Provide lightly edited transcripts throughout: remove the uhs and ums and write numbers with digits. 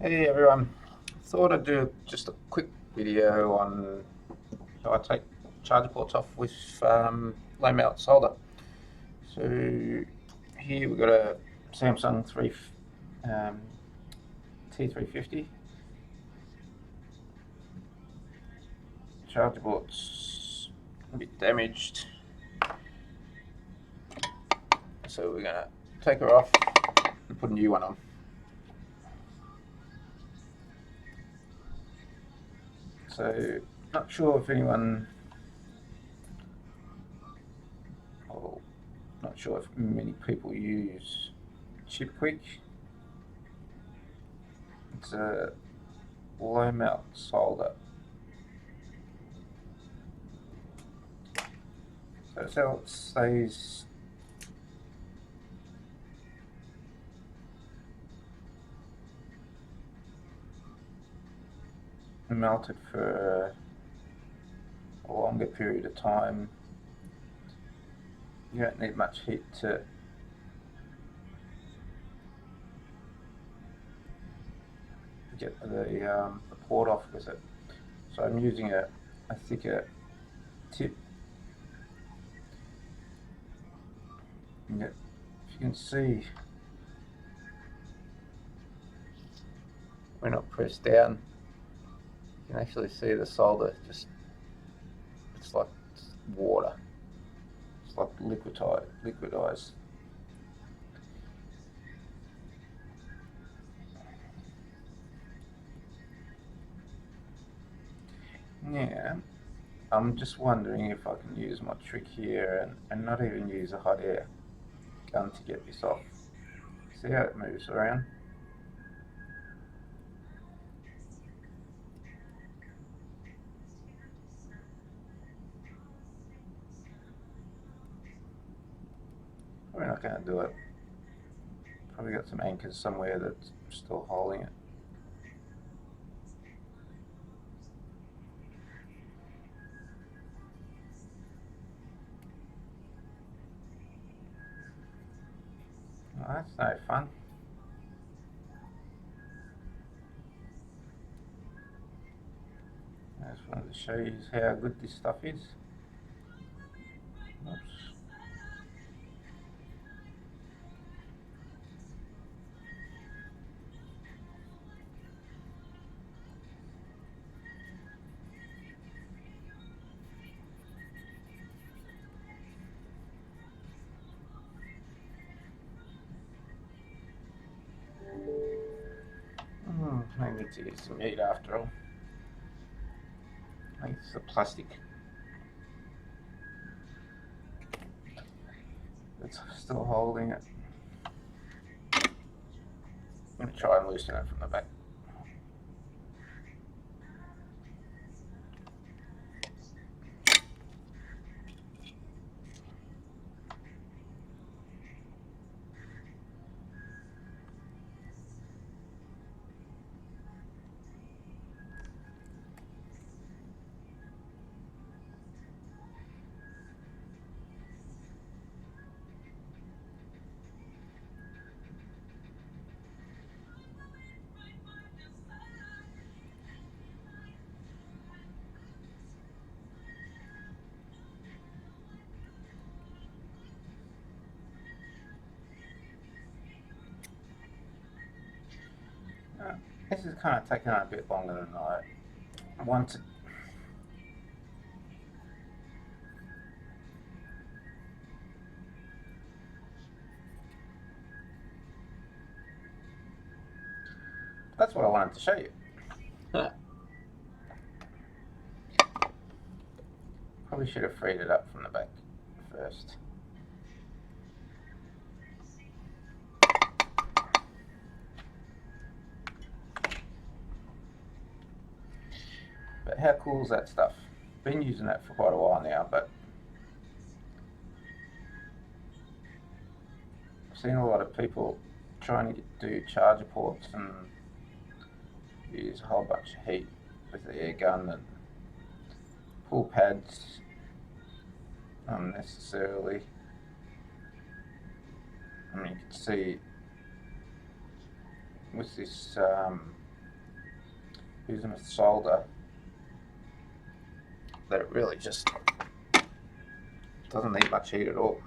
Hey everyone, thought I'd do just a quick video on how I take charger ports off with low mount solder. So here we've got a Samsung um, T350 charger port's a bit damaged, so we're gonna take her off and put a new one on. So not sure if anyone, or not sure if many people use Chip Quick. It's a low mount solder. So that's how it stays melted for a longer period of time. You don't need much heat to get the port off with it. So I'm using a thicker tip. And if you can see, when I press down, you can actually see the solder just, it's like water. It's like liquidized. Yeah, I'm just wondering if I can use my trick here and not even use a hot air gun to get this off. See how it moves around? We're not going to do it. Probably got some anchors somewhere that's still holding it. Oh, that's no fun. I just wanted to show you how good this stuff is. Oops. I need to use some heat after all. I think it's the plastic that's still holding it. I'm going to try and loosen it from the back. This is kind of taking a bit longer than I wanted. That's what I wanted to show you. Probably should have freed it up from the back first. But how cool is that stuff? Been using that for quite a while now, but I've seen a lot of people trying to do charger ports and use a whole bunch of heat with the air gun and pull pads unnecessarily. I mean, you can see with this using a solder that it really just doesn't need much heat at all.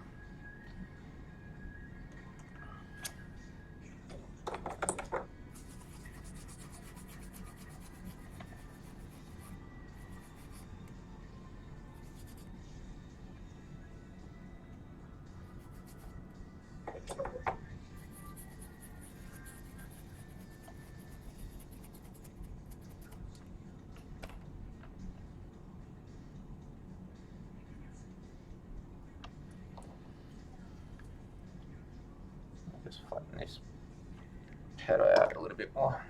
Just flatten this pedal out a little bit more.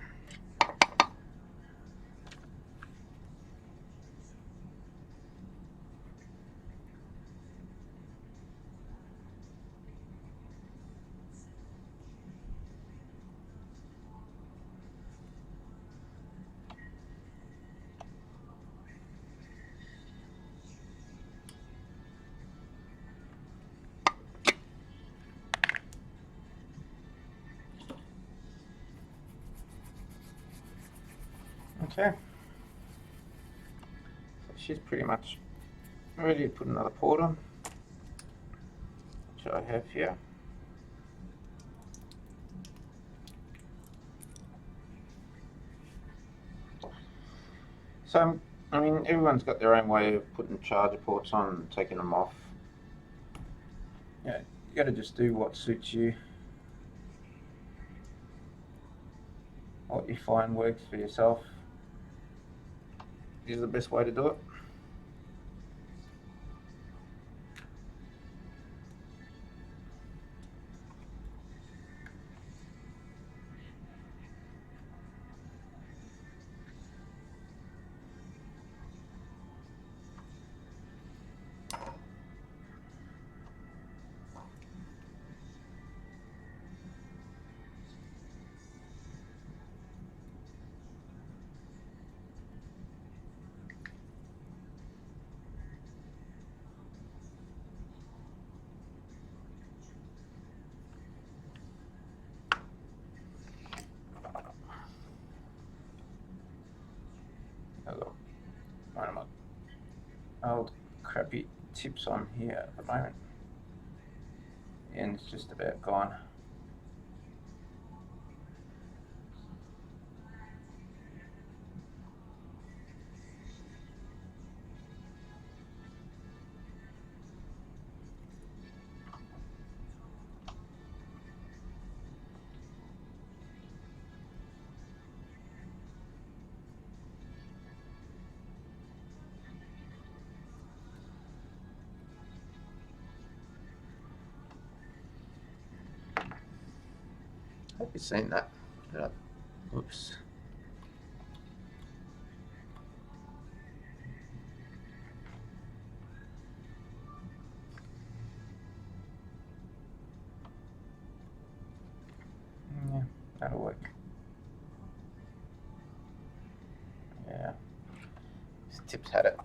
Okay, so she's pretty much ready to put another port on, which I have here. So, I mean, everyone's got their own way of putting charger ports on and taking them off. Yeah, you got to just do what suits you, what you find works for yourself is the best way to do it. I've got one of my old crappy tips on here at the moment. The end's just about gone. Hope you've seen that. Oops. Yeah, that'll work. Yeah, these tips had it.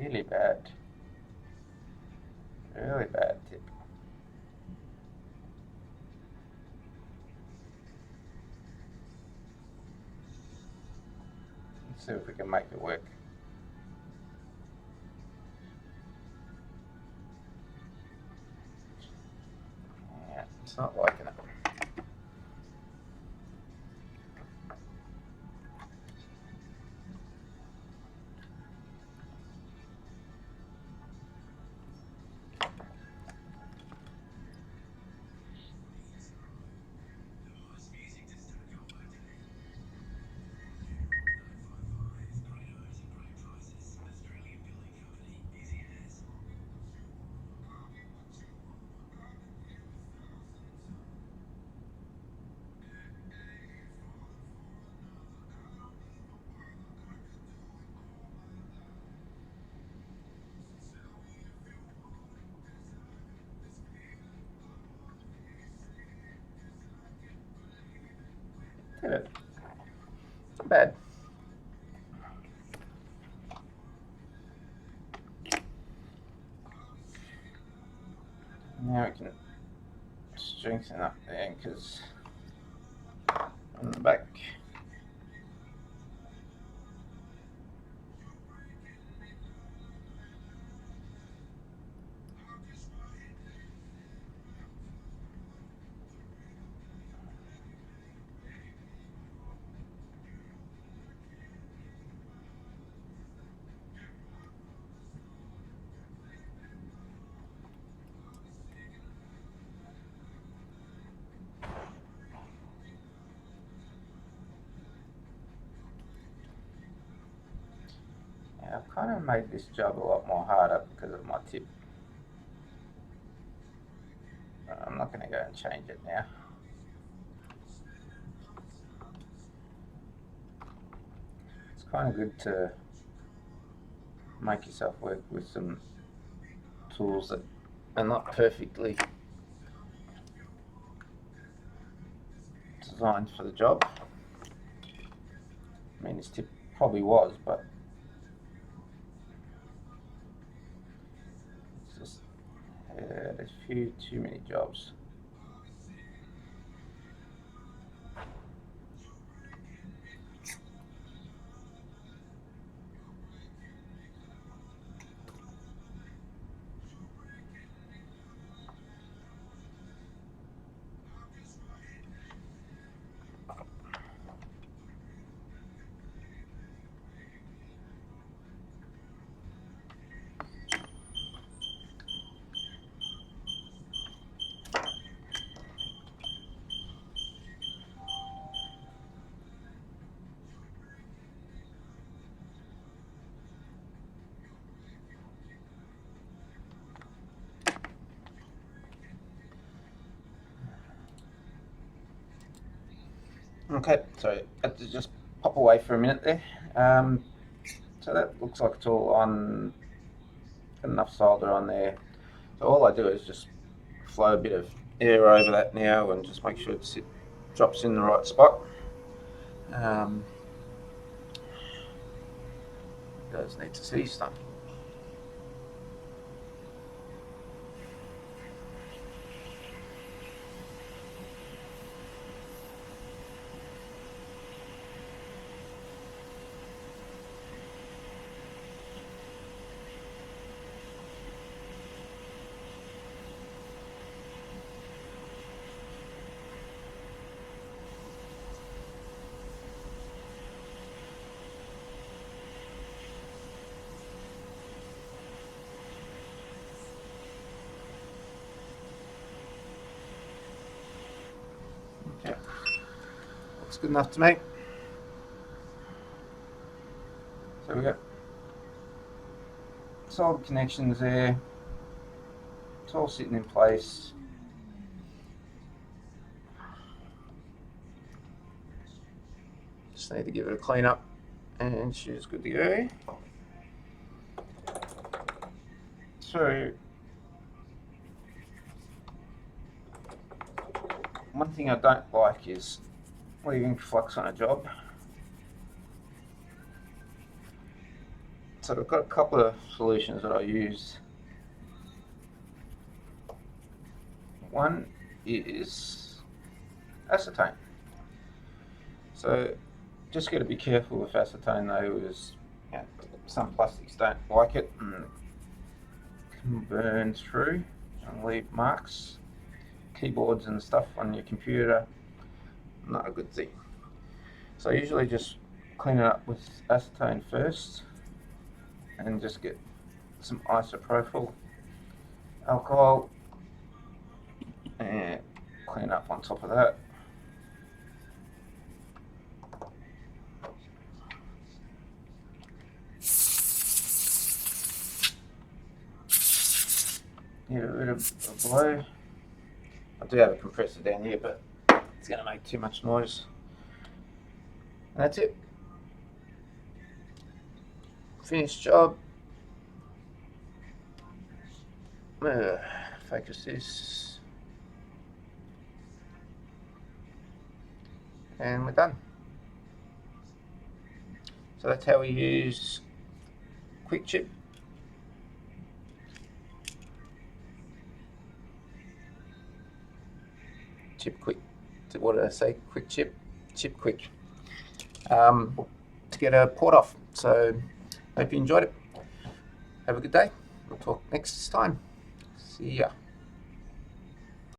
Really bad. Really bad tip. Let's see if we can make it work. Yeah, it's not liking it. Did it. Not bad. Now we can strengthen up the anchors on the back. I've kind of made this job a lot more harder because of my tip. I'm not going to go and change it now. It's kind of good to make yourself work with some tools that are not perfectly designed for the job. I mean, this tip probably was, but it's just there's too many jobs. Okay, so I had to just pop away for a minute there. So that looks like it's all on, got enough solder on there. So all I do is just flow a bit of air over that now and just make sure it drops in the right spot. It does need to see stuff. Okay, looks good enough to me. So we've got solid connections there. It's all sitting in place. Just need to give it a clean up and she's good to go. So one thing I don't like is leaving flux on a job. So I've got a couple of solutions that I use. One is acetone. So just got to be careful with acetone though, is some plastics don't like it and can burn through and leave marks. Keyboards and stuff on your computer, not a good thing. So I usually just clean it up with acetone first and just get some isopropyl alcohol and clean up on top of that. Give it a bit of a blow. I do have a compressor down here, but it's going to make too much noise. And that's it. Finished job. Focus this. And we're done. So that's how we use quick chip. chip quick. What did I say? Quick chip quick. To get a port off. So hope you enjoyed it. Have a good day. We'll talk next time. See ya.